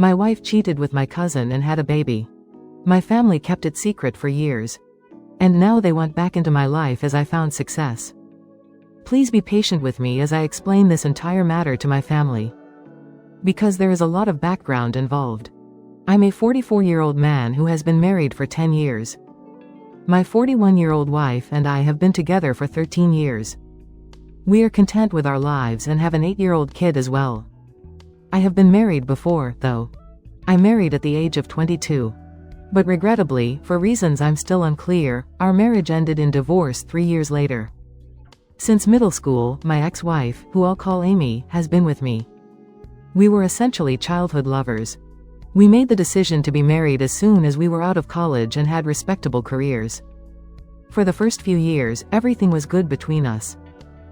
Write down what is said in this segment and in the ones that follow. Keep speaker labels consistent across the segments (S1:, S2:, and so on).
S1: My wife cheated with my cousin and had a baby. My family kept it secret for years. And now they want back into my life as I found success. Please be patient with me as I explain this entire matter to my family. Because there is a lot of background involved. I'm a 44-year-old man who has been married for 10 years. My 41-year-old wife and I have been together for 13 years. We are content with our lives and have an 8-year-old kid as well. I have been married before, though. I married at the age of 22. But regrettably, for reasons I'm still unclear, our marriage ended in divorce 3 years later. Since middle school, my ex-wife, who I'll call Amy, has been with me. We were essentially childhood lovers. We made the decision to be married as soon as we were out of college and had respectable careers. For the first few years, everything was good between us.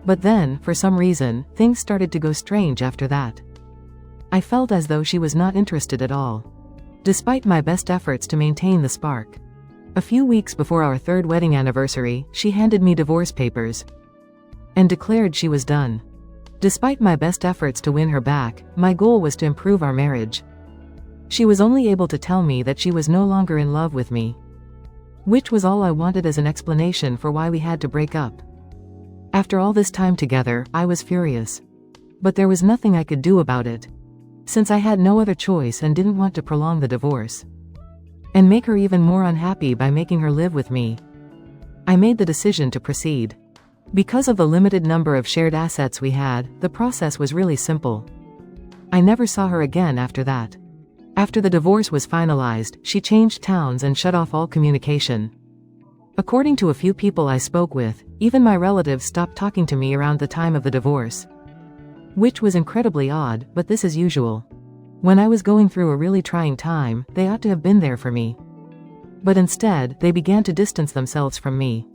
S1: But then, for some reason, things started to go strange after that. I felt as though she was not interested at all. Despite my best efforts to maintain the spark. A few weeks before our 3rd wedding anniversary, she handed me divorce papers. And declared she was done. Despite my best efforts to win her back, my goal was to improve our marriage. She was only able to tell me that she was no longer in love with me. Which was all I wanted as an explanation for why we had to break up. After all this time together, I was furious. But there was nothing I could do about it. Since I had no other choice and didn't want to prolong the divorce. And make her even more unhappy by making her live with me. I made the decision to proceed. Because of the limited number of shared assets we had, the process was really simple. I never saw her again after that. After the divorce was finalized, she changed towns and shut off all communication. According to a few people I spoke with, even my relatives stopped talking to me around the time of the divorce. Which was incredibly odd, but this is usual. When I was going through a really trying time, they ought to have been there for me. But instead, they began to distance themselves from me.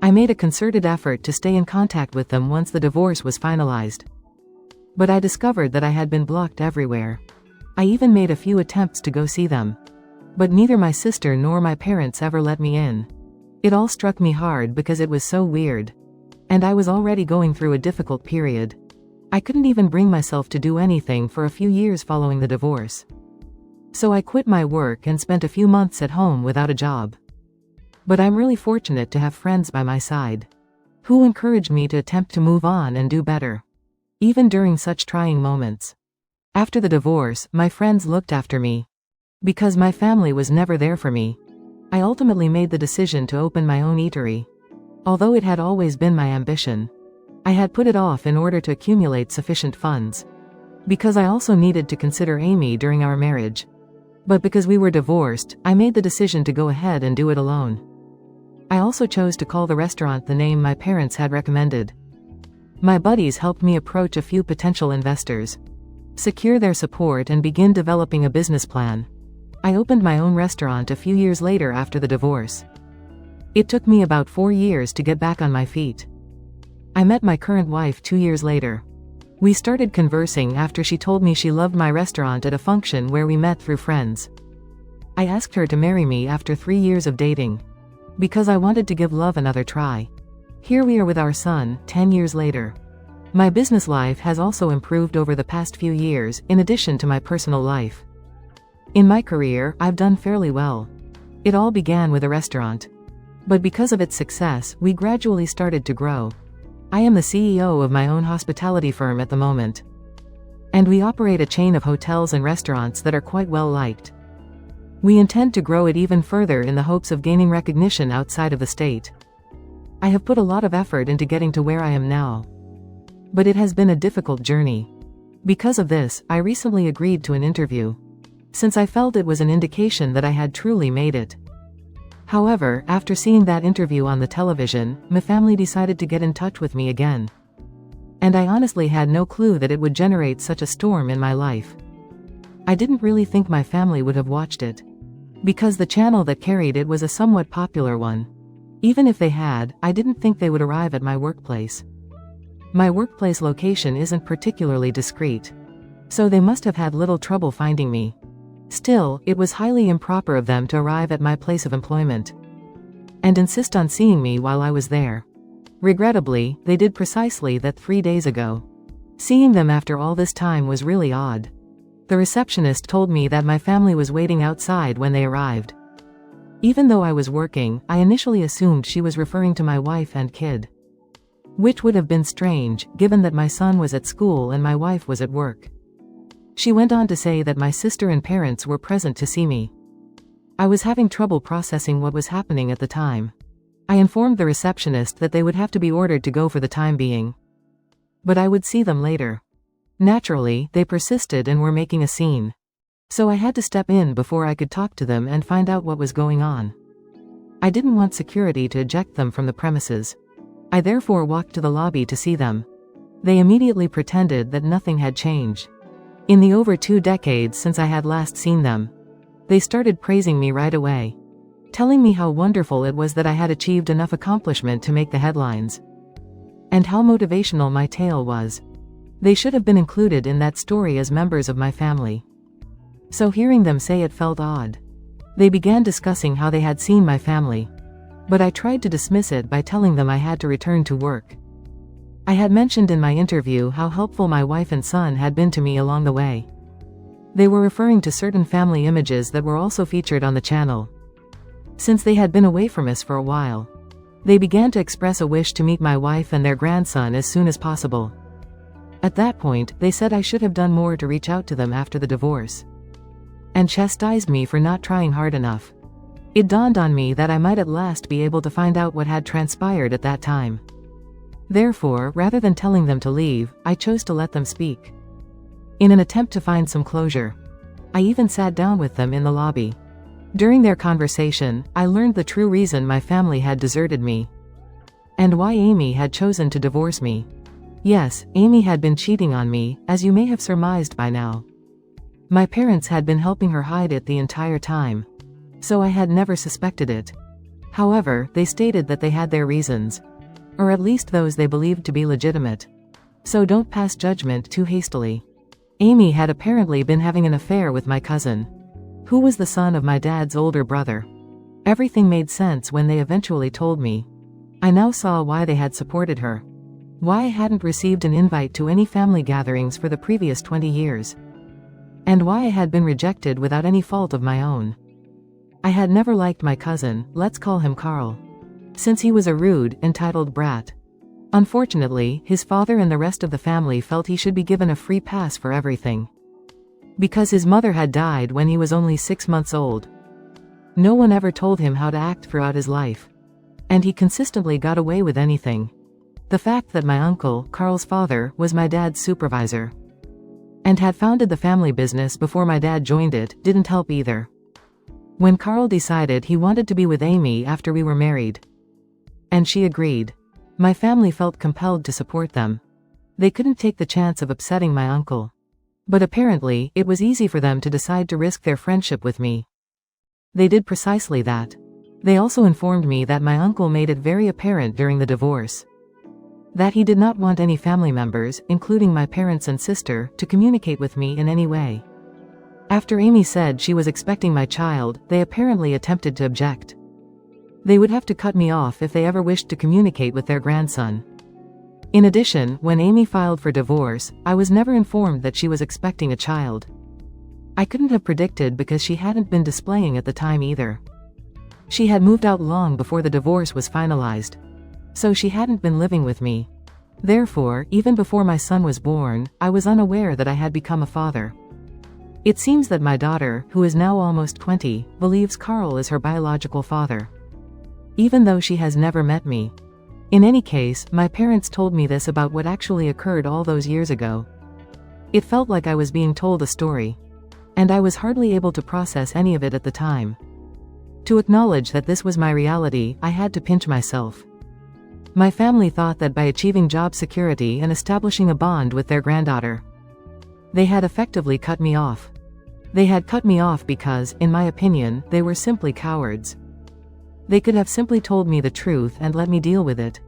S1: I made a concerted effort to stay in contact with them once the divorce was finalized. But I discovered that I had been blocked everywhere. I even made a few attempts to go see them. But neither my sister nor my parents ever let me in. It all struck me hard because it was so weird. And I was already going through a difficult period. I couldn't even bring myself to do anything for a few years following the divorce. So I quit my work and spent a few months at home without a job. But I'm really fortunate to have friends by my side. Who encouraged me to attempt to move on and do better. Even during such trying moments. After the divorce, my friends looked after me. Because my family was never there for me. I ultimately made the decision to open my own eatery. Although it had always been my ambition. I had put it off in order to accumulate sufficient funds. Because I also needed to consider Amy during our marriage. But because we were divorced, I made the decision to go ahead and do it alone. I also chose to call the restaurant the name my parents had recommended. My buddies helped me approach a few potential investors. Secure their support and begin developing a business plan. I opened my own restaurant a few years later after the divorce. It took me about 4 years to get back on my feet. I met my current wife 2 years later. We started conversing after she told me she loved my restaurant at a function where we met through friends. I asked her to marry me after 3 years of dating. Because I wanted to give love another try. Here we are with our son, 10 years later. My business life has also improved over the past few years, in addition to my personal life. In my career, I've done fairly well. It all began with a restaurant. But because of its success, we gradually started to grow. I am the CEO of my own hospitality firm at the moment. And we operate a chain of hotels and restaurants that are quite well liked. We intend to grow it even further in the hopes of gaining recognition outside of the state. I have put a lot of effort into getting to where I am now. But it has been a difficult journey. Because of this, I recently agreed to an interview. Since I felt it was an indication that I had truly made it. However, after seeing that interview on the television, my family decided to get in touch with me again. And I honestly had no clue that it would generate such a storm in my life. I didn't really think my family would have watched it. Because the channel that carried it was a somewhat popular one. Even if they had, I didn't think they would arrive at my workplace. My workplace location isn't particularly discreet. So they must have had little trouble finding me. Still, it was highly improper of them to arrive at my place of employment. And insist on seeing me while I was there. Regrettably, they did precisely that 3 days ago. Seeing them after all this time was really odd. The receptionist told me that my family was waiting outside when they arrived. Even though I was working, I initially assumed she was referring to my wife and kid. Which would have been strange, given that my son was at school and my wife was at work. She went on to say that my sister and parents were present to see me. I was having trouble processing what was happening at the time. I informed the receptionist that they would have to be ordered to go for the time being. But I would see them later. Naturally, they persisted and were making a scene. So I had to step in before I could talk to them and find out what was going on. I didn't want security to eject them from the premises. I therefore walked to the lobby to see them. They immediately pretended that nothing had changed. In the over 2 decades since I had last seen them, they started praising me right away, telling me how wonderful it was that I had achieved enough accomplishment to make the headlines, and how motivational my tale was. They should have been included in that story as members of my family. So hearing them say it felt odd. They began discussing how they had seen my family, but I tried to dismiss it by telling them I had to return to work. I had mentioned in my interview how helpful my wife and son had been to me along the way. They were referring to certain family images that were also featured on the channel. Since they had been away from us for a while, they began to express a wish to meet my wife and their grandson as soon as possible. At that point, they said I should have done more to reach out to them after the divorce, and chastised me for not trying hard enough. It dawned on me that I might at last be able to find out what had transpired at that time. Therefore, rather than telling them to leave, I chose to let them speak. In an attempt to find some closure, I even sat down with them in the lobby. During their conversation, I learned the true reason my family had deserted me, and why Amy had chosen to divorce me. Yes, Amy had been cheating on me, as you may have surmised by now. My parents had been helping her hide it the entire time, so I had never suspected it. However, they stated that they had their reasons, or at least those they believed to be legitimate. So don't pass judgment too hastily. Amy had apparently been having an affair with my cousin, who was the son of my dad's older brother. Everything made sense when they eventually told me. I now saw why they had supported her, why I hadn't received an invite to any family gatherings for the previous 20 years, and why I had been rejected without any fault of my own. I had never liked my cousin, let's call him Carl, since he was a rude, entitled brat. Unfortunately, his father and the rest of the family felt he should be given a free pass for everything, because his mother had died when he was only 6 months old. No one ever told him how to act throughout his life, and he consistently got away with anything. The fact that my uncle, Carl's father, was my dad's supervisor, and had founded the family business before my dad joined it, didn't help either. When Carl decided he wanted to be with Amy after we were married, and she agreed, my family felt compelled to support them. They couldn't take the chance of upsetting my uncle, but apparently, it was easy for them to decide to risk their friendship with me. They did precisely that. They also informed me that my uncle made it very apparent during the divorce that he did not want any family members, including my parents and sister, to communicate with me in any way. After Amy said she was expecting my child, they apparently attempted to object. They would have to cut me off if they ever wished to communicate with their grandson. In addition, when Amy filed for divorce, I was never informed that she was expecting a child. I couldn't have predicted because she hadn't been displaying at the time either. She had moved out long before the divorce was finalized, so she hadn't been living with me. Therefore, even before my son was born, I was unaware that I had become a father. It seems that my daughter, who is now almost 20, believes Carl is her biological father, even though she has never met me. In any case, my parents told me this about what actually occurred all those years ago. It felt like I was being told a story, and I was hardly able to process any of it at the time. To acknowledge that this was my reality, I had to pinch myself. My family thought that by achieving job security and establishing a bond with their granddaughter, they had effectively cut me off. They had cut me off because, in my opinion, they were simply cowards. They could have simply told me the truth and let me deal with it.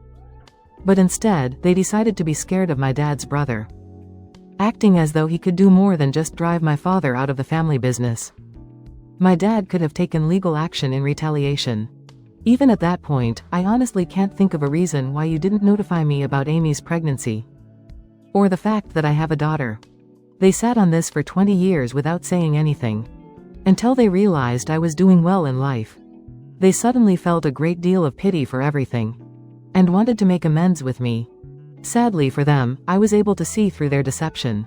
S1: But instead, they decided to be scared of my dad's brother, acting as though he could do more than just drive my father out of the family business. My dad could have taken legal action in retaliation. Even at that point, I honestly can't think of a reason why you didn't notify me about Amy's pregnancy, or the fact that I have a daughter. They sat on this for 20 years without saying anything. Until they realized I was doing well in life. They suddenly felt a great deal of pity for everything. And wanted to make amends with me. Sadly for them, I was able to see through their deception.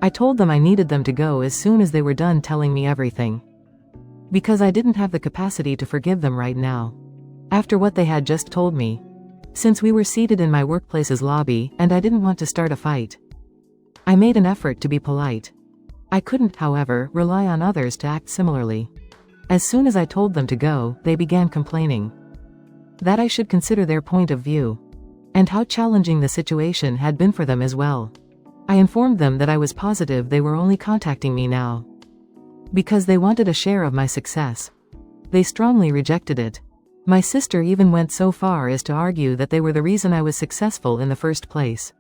S1: I told them I needed them to go as soon as they were done telling me everything. Because I didn't have the capacity to forgive them right now. After what they had just told me. Since we were seated in my workplace's lobby, and I didn't want to start a fight. I made an effort to be polite. I couldn't, however, rely on others to act similarly. As soon as I told them to go, they began complaining. That I should consider their point of view. And how challenging the situation had been for them as well. I informed them that I was positive they were only contacting me now. Because they wanted a share of my success. They strongly rejected it. My sister even went so far as to argue that they were the reason I was successful in the first place.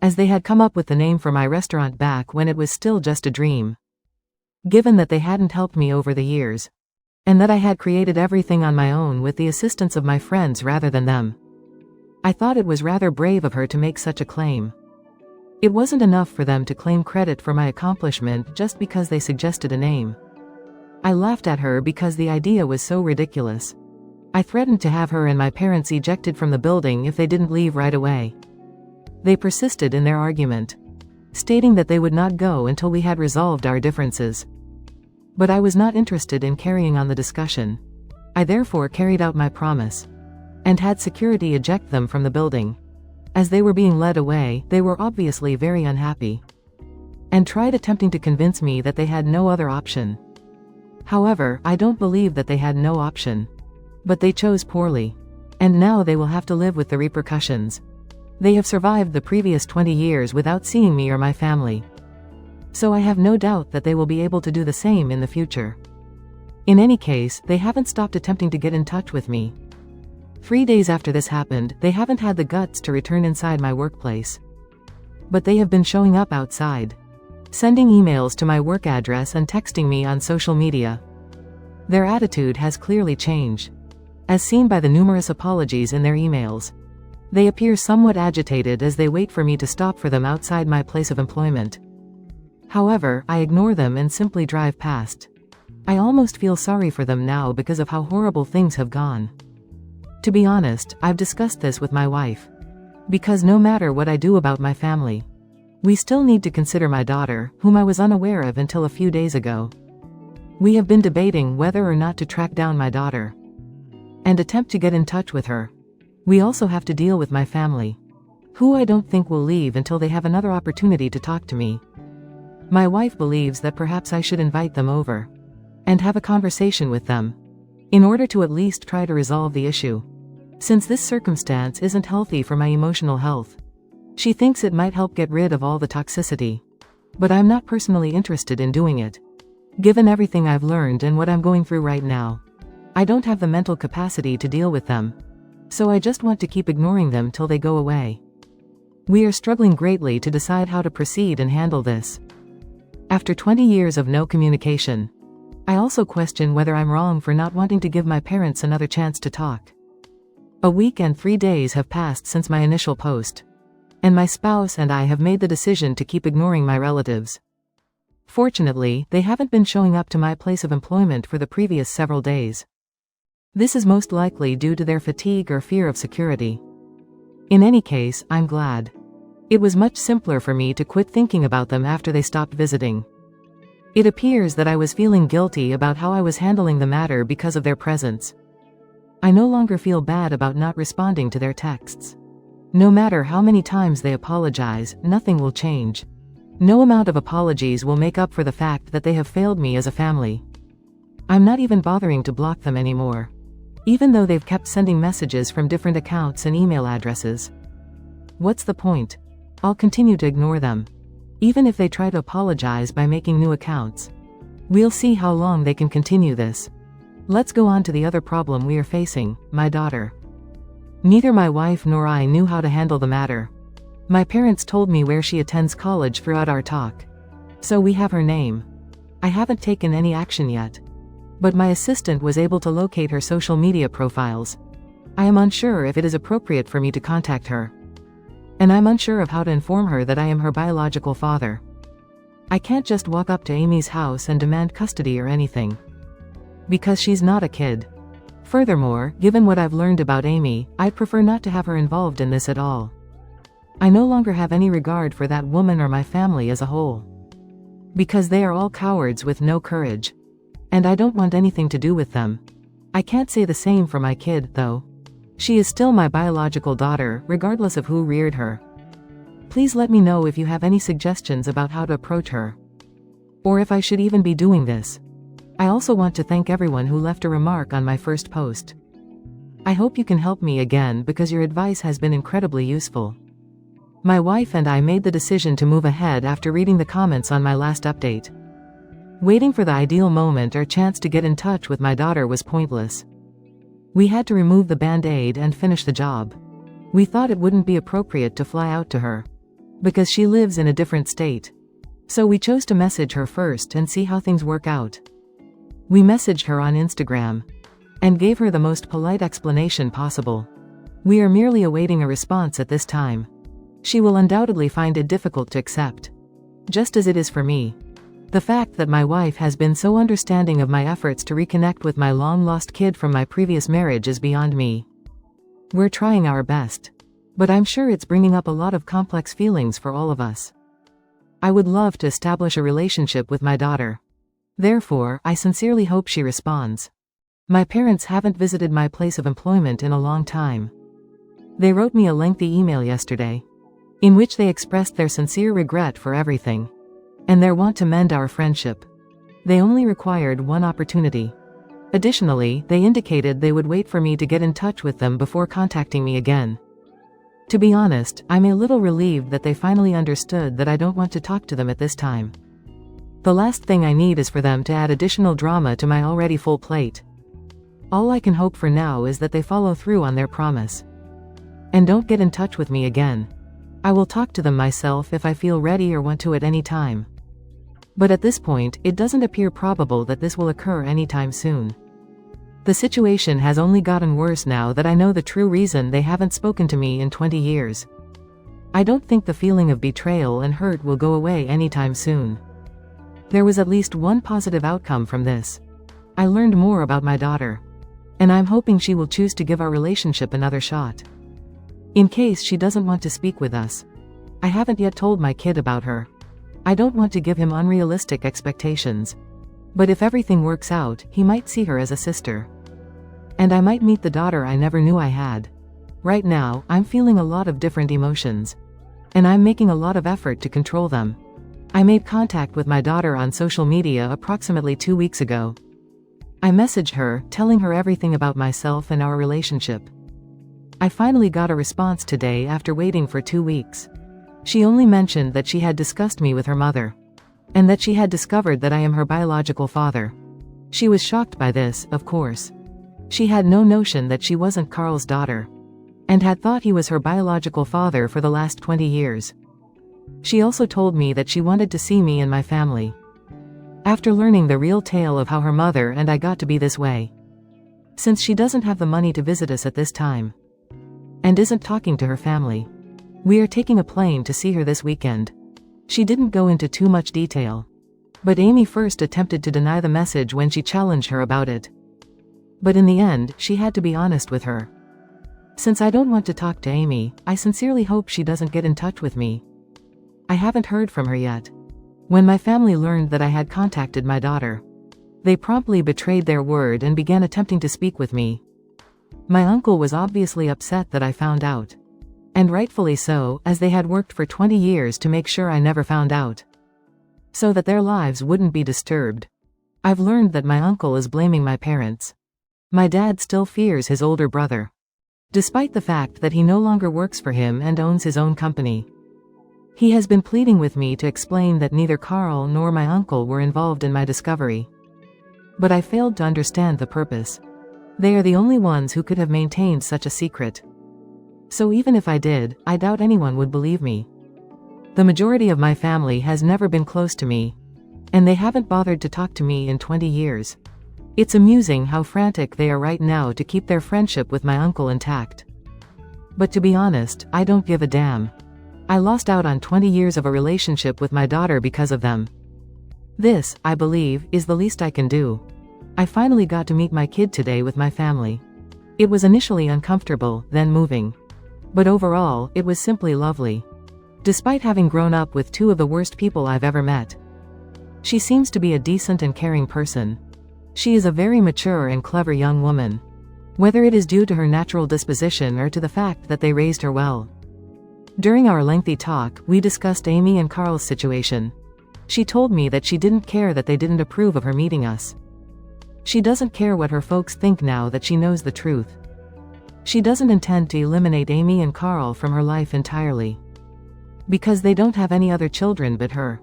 S1: As they had come up with the name for my restaurant back when it was still just a dream. Given that they hadn't helped me over the years. And that I had created everything on my own with the assistance of my friends rather than them. I thought it was rather brave of her to make such a claim. It wasn't enough for them to claim credit for my accomplishment just because they suggested a name. I laughed at her because the idea was so ridiculous. I threatened to have her and my parents ejected from the building if they didn't leave right away. They persisted in their argument, stating that they would not go until we had resolved our differences. But I was not interested in carrying on the discussion. I therefore carried out my promise, and had security eject them from the building. As they were being led away, they were obviously very unhappy, and tried attempting to convince me that they had no other option. However, I don't believe that they had no option. But they chose poorly. And now they will have to live with the repercussions. They have survived the previous 20 years without seeing me or my family. So I have no doubt that they will be able to do the same in the future. In any case, they haven't stopped attempting to get in touch with me. 3 days after this happened, they haven't had the guts to return inside my workplace. But they have been showing up outside. Sending emails to my work address and texting me on social media. Their attitude has clearly changed. As seen by the numerous apologies in their emails. They appear somewhat agitated as they wait for me to stop for them outside my place of employment. However, I ignore them and simply drive past. I almost feel sorry for them now because of how horrible things have gone. To be honest, I've discussed this with my wife. Because no matter what I do about my family, we still need to consider my daughter, whom I was unaware of until a few days ago. We have been debating whether or not to track down my daughter and attempt to get in touch with her. We also have to deal with my family, who I don't think will leave until they have another opportunity to talk to me. My wife believes that perhaps I should invite them over and have a conversation with them, in order to at least try to resolve the issue. Since this circumstance isn't healthy for my emotional health, she thinks it might help get rid of all the toxicity. But I'm not personally interested in doing it. Given everything I've learned and what I'm going through right now, I don't have the mental capacity to deal with them. So I just want to keep ignoring them till they go away. We are struggling greatly to decide how to proceed and handle this. After 20 years of no communication, I also question whether I'm wrong for not wanting to give my parents another chance to talk. A week and 3 days have passed since my initial post, and my spouse and I have made the decision to keep ignoring my relatives. Fortunately, they haven't been showing up to my place of employment for the previous several days. This is most likely due to their fatigue or fear of security. In any case, I'm glad. It was much simpler for me to quit thinking about them after they stopped visiting. It appears that I was feeling guilty about how I was handling the matter because of their presence. I no longer feel bad about not responding to their texts. No matter how many times they apologize, nothing will change. No amount of apologies will make up for the fact that they have failed me as a family. I'm not even bothering to block them anymore, even though they've kept sending messages from different accounts and email addresses. What's the point? I'll continue to ignore them, even if they try to apologize by making new accounts. We'll see how long they can continue this. Let's go on to the other problem we are facing, my daughter. Neither my wife nor I knew how to handle the matter. My parents told me where she attends college throughout our talk. So we have her name. I haven't taken any action yet. But my assistant was able to locate her social media profiles. I am unsure if it is appropriate for me to contact her. And I'm unsure of how to inform her that I am her biological father. I can't just walk up to Amy's house and demand custody or anything. Because she's not a kid. Furthermore, given what I've learned about Amy, I'd prefer not to have her involved in this at all. I no longer have any regard for that woman or my family as a whole. Because they are all cowards with no courage. And I don't want anything to do with them. I can't say the same for my kid, though. She is still my biological daughter, regardless of who reared her. Please let me know if you have any suggestions about how to approach her. Or if I should even be doing this. I also want to thank everyone who left a remark on my first post. I hope you can help me again because your advice has been incredibly useful. My wife and I made the decision to move ahead after reading the comments on my last update. Waiting for the ideal moment or chance to get in touch with my daughter was pointless. We had to remove the band-aid and finish the job. We thought it wouldn't be appropriate to fly out to her. Because she lives in a different state. So we chose to message her first and see how things work out. We messaged her on Instagram. And gave her the most polite explanation possible. We are merely awaiting a response at this time. She will undoubtedly find it difficult to accept. Just as it is for me. The fact that my wife has been so understanding of my efforts to reconnect with my long-lost kid from my previous marriage is beyond me. We're trying our best. But I'm sure it's bringing up a lot of complex feelings for all of us. I would love to establish a relationship with my daughter. Therefore, I sincerely hope she responds. My parents haven't visited my place of employment in a long time. They wrote me a lengthy email yesterday, in which they expressed their sincere regret for everything. And their want to mend our friendship. They only required one opportunity. Additionally, they indicated they would wait for me to get in touch with them before contacting me again. To be honest, I'm a little relieved that they finally understood that I don't want to talk to them at this time. The last thing I need is for them to add additional drama to my already full plate. All I can hope for now is that they follow through on their promise. And don't get in touch with me again. I will talk to them myself if I feel ready or want to at any time. But at this point, it doesn't appear probable that this will occur anytime soon. The situation has only gotten worse now that I know the true reason they haven't spoken to me in 20 years. I don't think the feeling of betrayal and hurt will go away anytime soon. There was at least one positive outcome from this. I learned more about my daughter. And I'm hoping she will choose to give our relationship another shot. In case she doesn't want to speak with us. I haven't yet told my kid about her. I don't want to give him unrealistic expectations. But if everything works out, he might see her as a sister. And I might meet the daughter I never knew I had. Right now, I'm feeling a lot of different emotions. And I'm making a lot of effort to control them. I made contact with my daughter on social media approximately 2 weeks ago. I messaged her, telling her everything about myself and our relationship. I finally got a response today after waiting for 2 weeks. She only mentioned that she had discussed me with her mother. And that she had discovered that I am her biological father. She was shocked by this, of course. She had no notion that she wasn't Carl's daughter. And had thought he was her biological father for the last 20 years. She also told me that she wanted to see me and my family. After learning the real tale of how her mother and I got to be this way. Since she doesn't have the money to visit us at this time. And isn't talking to her family. We are taking a plane to see her this weekend. She didn't go into too much detail. But Amy first attempted to deny the message when she challenged her about it. But in the end, she had to be honest with her. Since I don't want to talk to Amy, I sincerely hope she doesn't get in touch with me. I haven't heard from her yet. When my family learned that I had contacted my daughter, they promptly betrayed their word and began attempting to speak with me. My uncle was obviously upset that I found out. And rightfully so, as they had worked for 20 years to make sure I never found out. So that their lives wouldn't be disturbed. I've learned that my uncle is blaming my parents. My dad still fears his older brother. Despite the fact that he no longer works for him and owns his own company. He has been pleading with me to explain that neither Carl nor my uncle were involved in my discovery. But I failed to understand the purpose. They are the only ones who could have maintained such a secret. So even if I did, I doubt anyone would believe me. The majority of my family has never been close to me. And they haven't bothered to talk to me in 20 years. It's amusing how frantic they are right now to keep their friendship with my uncle intact. But to be honest, I don't give a damn. I lost out on 20 years of a relationship with my daughter because of them. This, I believe, is the least I can do. I finally got to meet my kid today with my family. It was initially uncomfortable, then moving. But overall, it was simply lovely. Despite having grown up with two of the worst people I've ever met. She seems to be a decent and caring person. She is a very mature and clever young woman. Whether it is due to her natural disposition or to the fact that they raised her well. During our lengthy talk, we discussed Amy and Carl's situation. She told me that she didn't care that they didn't approve of her meeting us. She doesn't care what her folks think now that she knows the truth. She doesn't intend to eliminate Amy and Carl from her life entirely. Because they don't have any other children but her.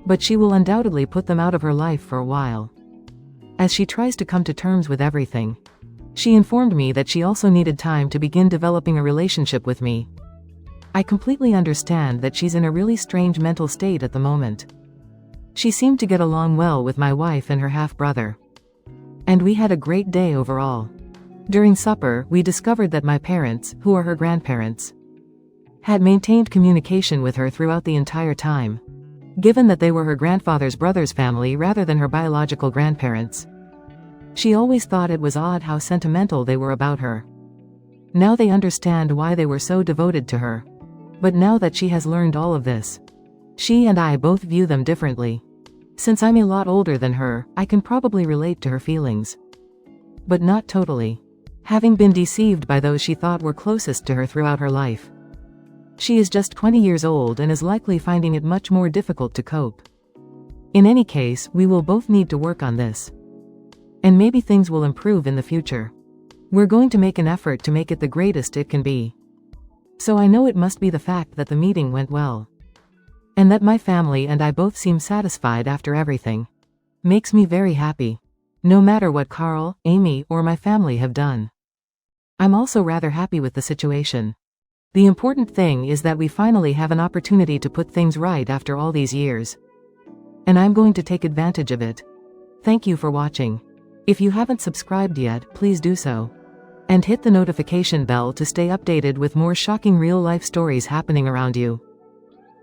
S1: But she will undoubtedly put them out of her life for a while. As she tries to come to terms with everything. She informed me that she also needed time to begin developing a relationship with me. I completely understand that she's in a really strange mental state at the moment. She seemed to get along well with my wife and her half-brother. And we had a great day overall. During supper, we discovered that my parents, who are her grandparents, had maintained communication with her throughout the entire time. Given that they were her grandfather's brother's family rather than her biological grandparents. She always thought it was odd how sentimental they were about her. Now they understand why they were so devoted to her. But now that she has learned all of this, she and I both view them differently. Since I'm a lot older than her, I can probably relate to her feelings. But not totally. Having been deceived by those she thought were closest to her throughout her life. She is just 20 years old and is likely finding it much more difficult to cope. In any case, we will both need to work on this. And maybe things will improve in the future. We're going to make an effort to make it the greatest it can be. So I know it must be the fact that the meeting went well. And that my family and I both seem satisfied after everything. Makes me very happy. No matter what Carl, Amy, or my family have done. I'm also rather happy with the situation. The important thing is that we finally have an opportunity to put things right after all these years. And I'm going to take advantage of it. Thank you for watching. If you haven't subscribed yet, please do so. And hit the notification bell to stay updated with more shocking real-life stories happening around you.